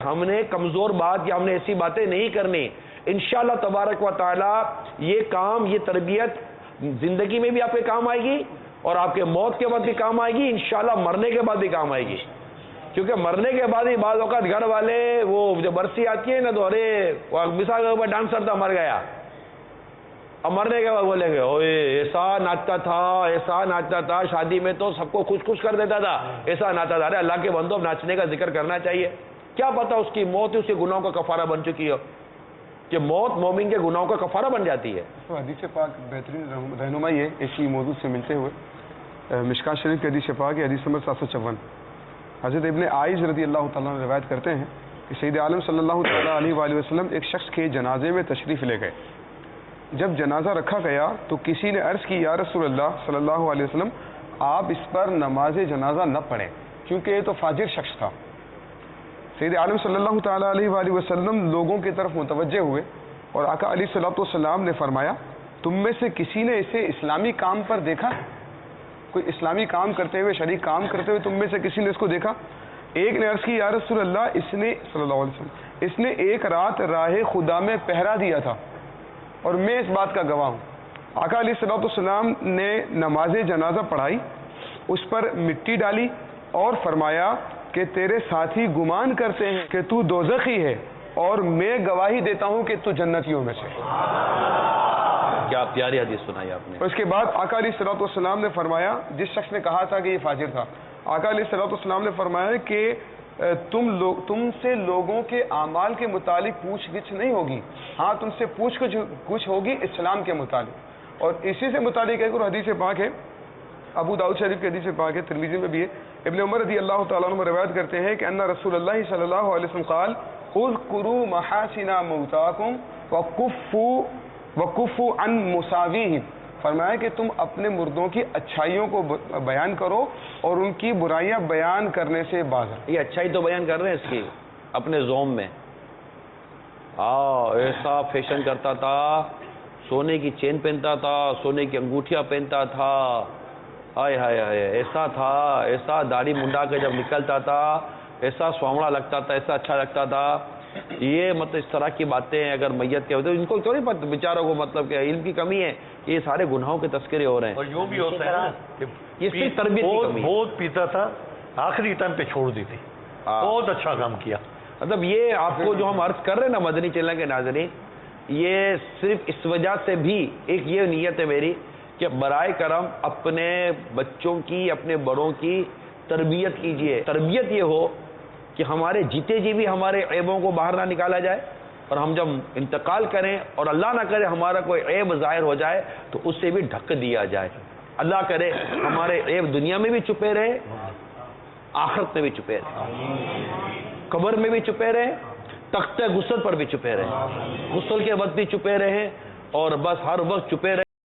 ہم نے کمزور بات یا ہم نے ایسی باتیں نہیں کرنی. انشاءاللہ تبارک و تعالی یہ کام، یہ تربیت زندگی میں بھی آپ کے کام آئے گی اور آپ کے موت کے بعد بھی کام آئے گی، انشاءاللہ مرنے کے بعد بھی کام آئے گی. کیونکہ مرنے کے بعد ہی بعض اوقات گھر والے وہ جب برسی آتی ہے نا تو ارے مثال کے اوپر ڈانسر تھا مر گیا، اب مرنے کے بعد بولیں گے اوے ایسا ناچتا تھا شادی میں تو سب کو خوش کر دیتا تھا، ایسا ناچتا تھا. ارے اللہ کے بندو، اب ناچنے کا ذکر کرنا چاہیے. کیا پتا اس کی موت اس کے گناہوں کا کفارہ بن چکی ہو، کہ موت مومن کے گناہوں کا کفارہ بن جاتی ہے. حدیث پاک بہترین رہنمائی ہے اسی موضوع سے ملتے ہوئے. مشکات شریف کی حدیث پاک ہے، حدیث نمبر 754. حضرت ابن عائذ رضی اللہ تعالیٰ عنہ روایت کرتے ہیں کہ سید عالم صلی اللہ تعالیٰ علیہ وآلہ وسلم ایک شخص کے جنازے میں تشریف لے گئے. جب جنازہ رکھا گیا تو کسی نے عرض کی، یا رسول اللہ صلی اللہ علیہ وسلم، آپ اس پر نماز جنازہ نہ پڑھیں کیونکہ یہ تو فاجر شخص تھا. سید عالم صلی اللہ تعالیٰ علیہ وآلہ وسلم لوگوں کی طرف متوجہ ہوئے اور آقا علیہ الصلوۃ والسلام نے فرمایا، تم میں سے کسی نے اسے اسلامی کام پر دیکھا؟ کوئی اسلامی کام کرتے ہوئے، شریک کام کرتے ہوئے تم میں سے کسی نے اس کو دیکھا؟ ایک نے عرض کی، یا رسول اللہ، اس نے صلی اللہ علیہ وسلم، اس نے ایک رات راہ خدا میں پہرا دیا تھا اور میں اس بات کا گواہ ہوں. آقا علیہ الصلوۃ والسلام نے نماز جنازہ پڑھائی، اس پر مٹی ڈالی اور فرمایا کہ تیرے ساتھی گمان کرتے ہیں کہ تو دوزخی ہے اور میں گواہی دیتا ہوں کہ تو جنتیوں میں سے. کیا پیاری حدیث سنائی آپ نے. اس کے بعد آقا علیہ الصلوۃ والسلام نے فرمایا، جس شخص نے کہا تھا کہ یہ فاجر تھا، آقا علیہ الصلوۃ والسلام نے فرمایا کہ تم سے لوگوں کے اعمال کے متعلق پوچھ گچھ نہیں ہوگی، ہاں تم سے پوچھ گچھ ہوگی اسلام کے متعلق. اور اسی سے متعلق ایک اور حدیث پاک ہے، ابو داؤد شریف کی حدیث پاک ہے، ترمذی میں بھی ہے. ابن عمر رضی اللہ تعالیٰ عنہ روایت کرتے ہیں کہ ان رسول اللہ صلی اللہ علیہ وسلم قال، اذکروا محاسن موتاکم وکفوا عن مساویہم. فرمایا کہ تم اپنے مردوں کی اچھائیوں کو بیان کرو اور ان کی برائیاں بیان کرنے سے باز رہو. یہ اچھائی تو بیان کر رہے ہیں اس کی اپنے زوم میں. ایسا فیشن کرتا تھا، سونے کی چین پہنتا تھا، سونے کی انگوٹھیاں پہنتا تھا، ہائے ہائے ہائے، ایسا تھا، ایسا داڑھی منڈا کے جب نکلتا تھا ایسا سوامڑا لگتا تھا، ایسا اچھا لگتا تھا. یہ مطلب اس طرح کی باتیں اگر میت کے ہوتے ان کو تھوڑی پتہ، بیچاروں کو مطلب کہ علم کی کمی ہے، یہ سارے گناہوں کے تذکرے ہو رہے ہیں. اور یوں بھی ہوتا ہے کہ یہ صرف تربیت کی کمی ہے. بہت پیتا تھا، آخری ٹائم پہ چھوڑ دی تھی. بہت اچھا کام کیا. مطلب یہ آپ کو جو ہم عرض کر رہے ہیں نا مدنی چینل کے ناظرین، یہ صرف اس وجہ سے بھی ایک یہ نیت ہے میری کہ برائے کرم اپنے بچوں کی، اپنے بڑوں کی تربیت کیجئے. تربیت یہ ہو کہ ہمارے جیتے جی بھی ہمارے عیبوں کو باہر نہ نکالا جائے، اور ہم جب انتقال کریں اور اللہ نہ کرے ہمارا کوئی عیب ظاہر ہو جائے تو اس سے بھی ڈھک دیا جائے. اللہ کرے ہمارے عیب دنیا میں بھی چھپے رہے، آخرت میں بھی چھپے رہے، قبر میں بھی چھپے رہے، تخت غسل پر بھی چھپے رہے، غسل کے وقت بھی چھپے رہے، اور بس ہر وقت چھپے رہے.